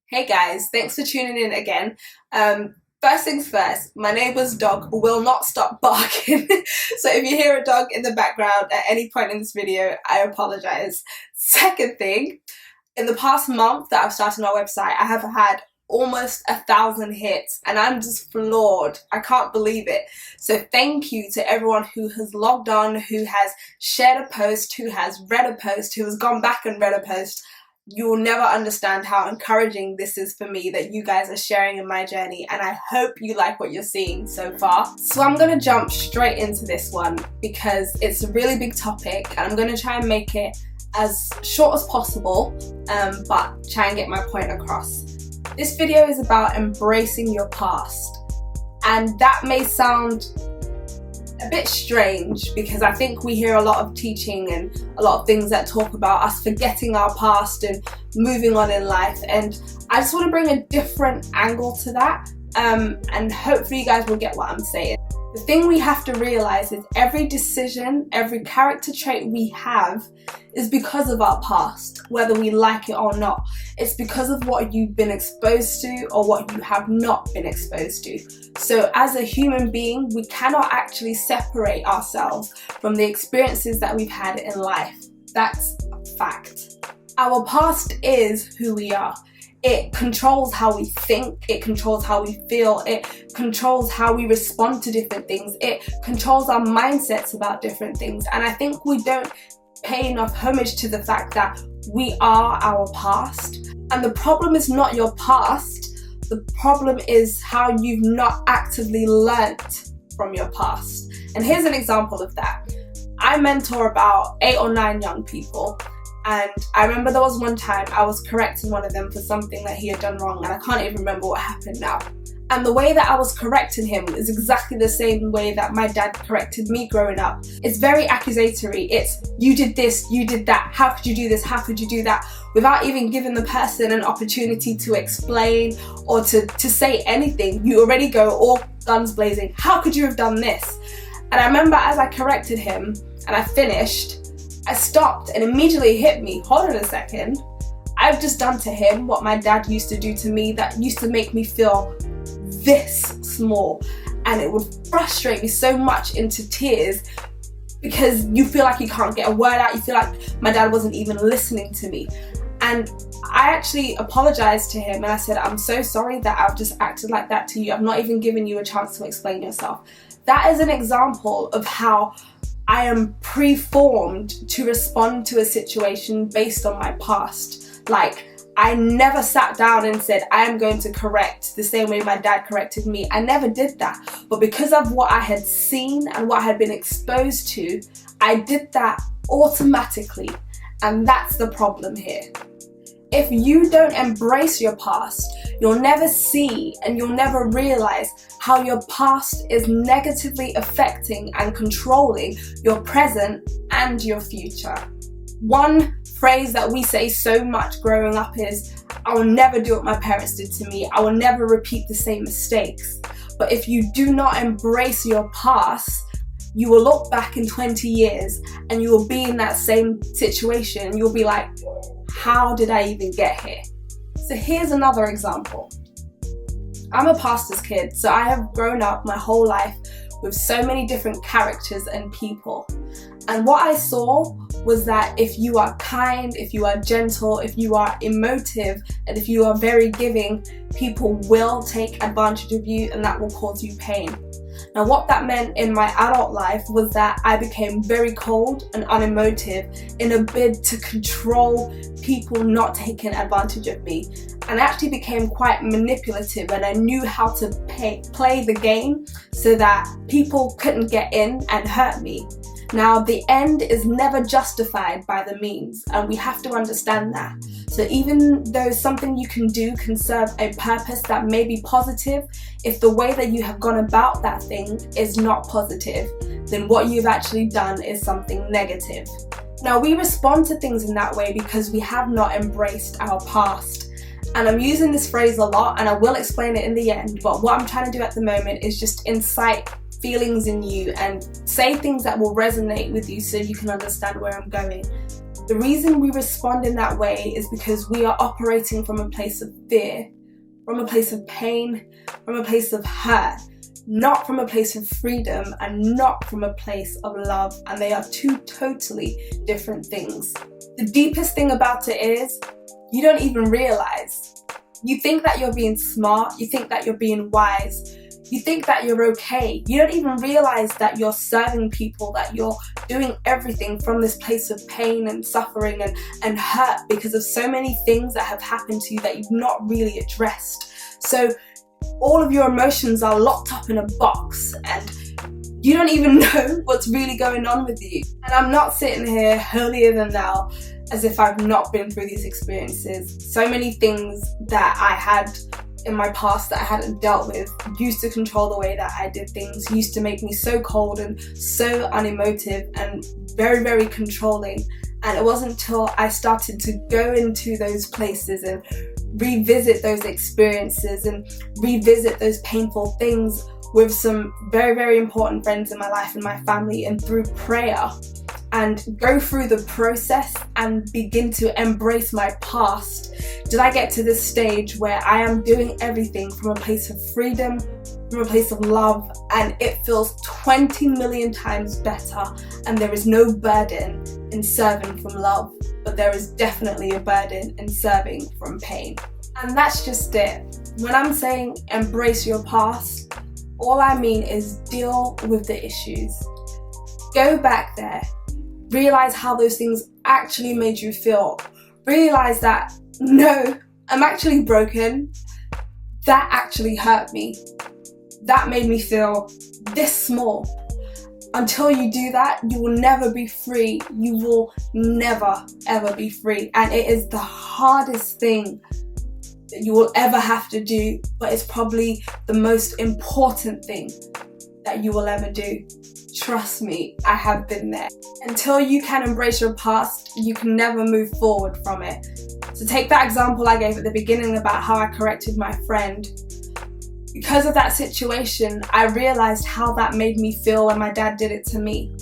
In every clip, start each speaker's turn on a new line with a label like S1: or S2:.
S1: Hey guys, thanks for tuning in again. First things first, my neighbour's dog will not stop barking. So if you hear a dog in the background at any point in this video, I apologise. Second thing, in the past month that I've started my website, I have had almost 1,000 hits and I'm just floored. I can't believe it. So thank you to everyone who has logged on, who has shared a post, who has read a post, who has gone back and read a post. You will never understand how encouraging this is for me that you guys are sharing in my journey, and I hope you like what you're seeing so far. So I'm going to jump straight into this one because it's a really big topic and I'm going to try and make it as short as possible, but try and get my point across. This video is about embracing your past, and that may sound a bit strange because I think we hear a lot of teaching and a lot of things that talk about us forgetting our past and moving on in life, and I just want to bring a different angle to that, and hopefully you guys will get what I'm saying. The thing we have to realize is every decision, every character trait we have is because of our past, whether we like it or not. It's because of what you've been exposed to or what you have not been exposed to. So as a human being, we cannot actually separate ourselves from the experiences that we've had in life. That's a fact. Our past is who we are. It controls how we think, it controls how we feel, it controls how we respond to different things, it controls our mindsets about different things. And I think we don't pay enough homage to the fact that we are our past. And the problem is not your past, the problem is how you've not actively learnt from your past. And here's an example of that. I mentor about 8 or 9 young people. And I remember there was one time I was correcting one of them for something that he had done wrong, and I can't even remember what happened now. And the way that I was correcting him is exactly the same way that my dad corrected me growing up. It's very accusatory. It's, you did this, you did that, how could you do this, how could you do that? Without even giving the person an opportunity to explain or to say anything, you already go all guns blazing. How could you have done this? And I remember as I corrected him and I finished, I stopped and immediately hit me. Hold on a second. I've just done to him what my dad used to do to me that used to make me feel this small. And it would frustrate me so much into tears because you feel like you can't get a word out. You feel like my dad wasn't even listening to me. And I actually apologized to him and I said, I'm so sorry that I've just acted like that to you. I've not even given you a chance to explain yourself. That is an example of how I am preformed to respond to a situation based on my past. Like, I never sat down and said, I am going to correct the same way my dad corrected me. I never did that. But because of what I had seen and what I had been exposed to, I did that automatically. And that's the problem here. If you don't embrace your past, you'll never see and you'll never realize how your past is negatively affecting and controlling your present and your future. One phrase that we say so much growing up is, I will never do what my parents did to me. I will never repeat the same mistakes. But if you do not embrace your past, you will look back in 20 years and you will be in that same situation and you'll be like, how did I even get here? So here's another example. I'm a pastor's kid, so I have grown up my whole life with so many different characters and people. And what I saw was that if you are kind, if you are gentle, if you are emotive, and if you are very giving, people will take advantage of you and that will cause you pain. Now, what that meant in my adult life was that I became very cold and unemotive in a bid to control people not taking advantage of me. And I actually became quite manipulative and I knew how to play the game so that people couldn't get in and hurt me. Now, the end is never justified by the means, and we have to understand that. So even though something you can do can serve a purpose that may be positive, if the way that you have gone about that thing is not positive, then what you've actually done is something negative. Now, we respond to things in that way because we have not embraced our past. And I'm using this phrase a lot and I will explain it in the end, but what I'm trying to do at the moment is just incite feelings in you and say things that will resonate with you so you can understand where I'm going. The reason we respond in that way is because we are operating from a place of fear, from a place of pain, from a place of hurt, not from a place of freedom and not from a place of love. And they are two totally different things. The deepest thing about it is you don't even realize. You think that you're being smart, you think that you're being wise, you think that you're okay. You don't even realize that you're serving people, that you're doing everything from this place of pain and suffering and hurt because of so many things that have happened to you that you've not really addressed. So all of your emotions are locked up in a box and you don't even know what's really going on with you. And I'm not sitting here holier than thou as if I've not been through these experiences. So many things that I had in my past that I hadn't dealt with used to control the way that I did things, used to make me so cold and so unemotive and very, very controlling. And it wasn't until I started to go into those places and revisit those experiences and revisit those painful things with some very, very important friends in my life and my family, and through prayer, and go through the process and begin to embrace my past, did I get to this stage where I am doing everything from a place of freedom, from a place of love, and it feels 20 million times better. And there is no burden in serving from love, but there is definitely a burden in serving from pain. And that's just it. When I'm saying embrace your past, all I mean is deal with the issues. Go back there. Realize how those things actually made you feel. Realize that, no, I'm actually broken. That actually hurt me. That made me feel this small. Until you do that, you will never be free. You will never, ever be free. And it is the hardest thing that you will ever have to do, but it's probably the most important thing that you will ever do. Trust me, I have been there. Until you can embrace your past, you can never move forward from it. So take that example I gave at the beginning about how I corrected my friend. Because of that situation, I realized how that made me feel when my dad did it to me.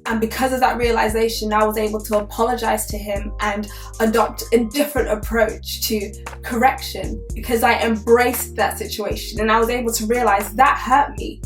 S1: And because of that realization, I was able to apologize to him and adopt a different approach to correction, because I embraced that situation and I was able to realize that hurt me.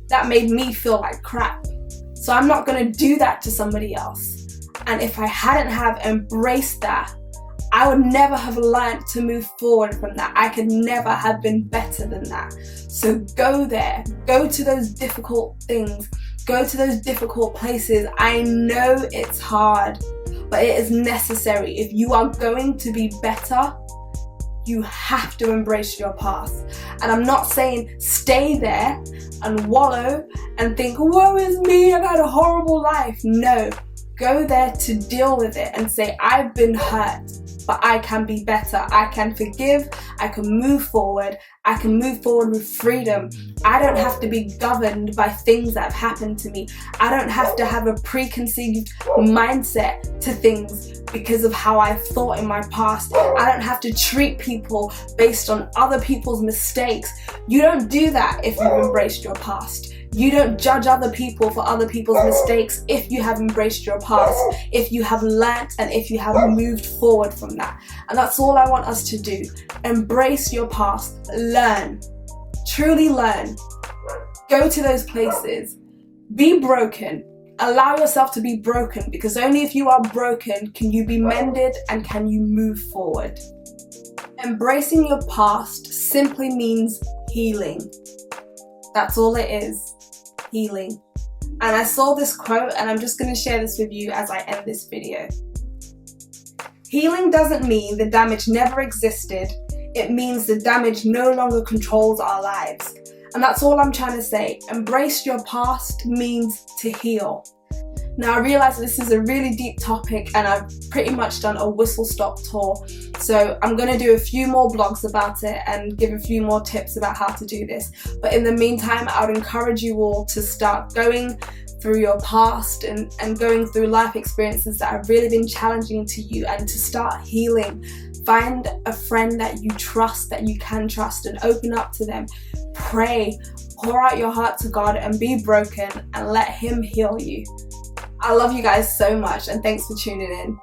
S1: That made me feel like crap. So I'm not going to do that to somebody else. And if I hadn't have embraced that, I would never have learned to move forward from that. I could never have been better than that. So go there. Go to those difficult things. Go to those difficult places. I know it's hard, but it is necessary. If you are going to be better, you have to embrace your past. And I'm not saying stay there and wallow and think, woe is me, I've had a horrible life. No, go there to deal with it and say, I've been hurt, but I can be better. I can forgive, I can move forward, I can move forward with freedom. I don't have to be governed by things that have happened to me. I don't have to have a preconceived mindset to things because of how I thought in my past. I don't have to treat people based on other people's mistakes. You don't do that if you've embraced your past. You don't judge other people for other people's mistakes if you have embraced your past, if you have learnt and if you have moved forward from that. And that's all I want us to do. Embrace your past, learn, truly learn. Go to those places, be broken, allow yourself to be broken, because only if you are broken can you be mended and can you move forward. Embracing your past simply means healing. That's all it is. Healing. And I saw this quote and I'm just going to share this with you as I end this video. Healing doesn't mean the damage never existed. It means the damage no longer controls our lives. And that's all I'm trying to say. Embrace your past means to heal. Now I realise this is a really deep topic and I've pretty much done a whistle-stop tour. So I'm going to do a few more blogs about it and give a few more tips about how to do this. But in the meantime, I would encourage you all to start going through your past and going through life experiences that have really been challenging to you and to start healing. Find a friend that you trust, that you can trust, and open up to them. Pray, pour out your heart to God and be broken and let Him heal you. I love you guys so much and thanks for tuning in.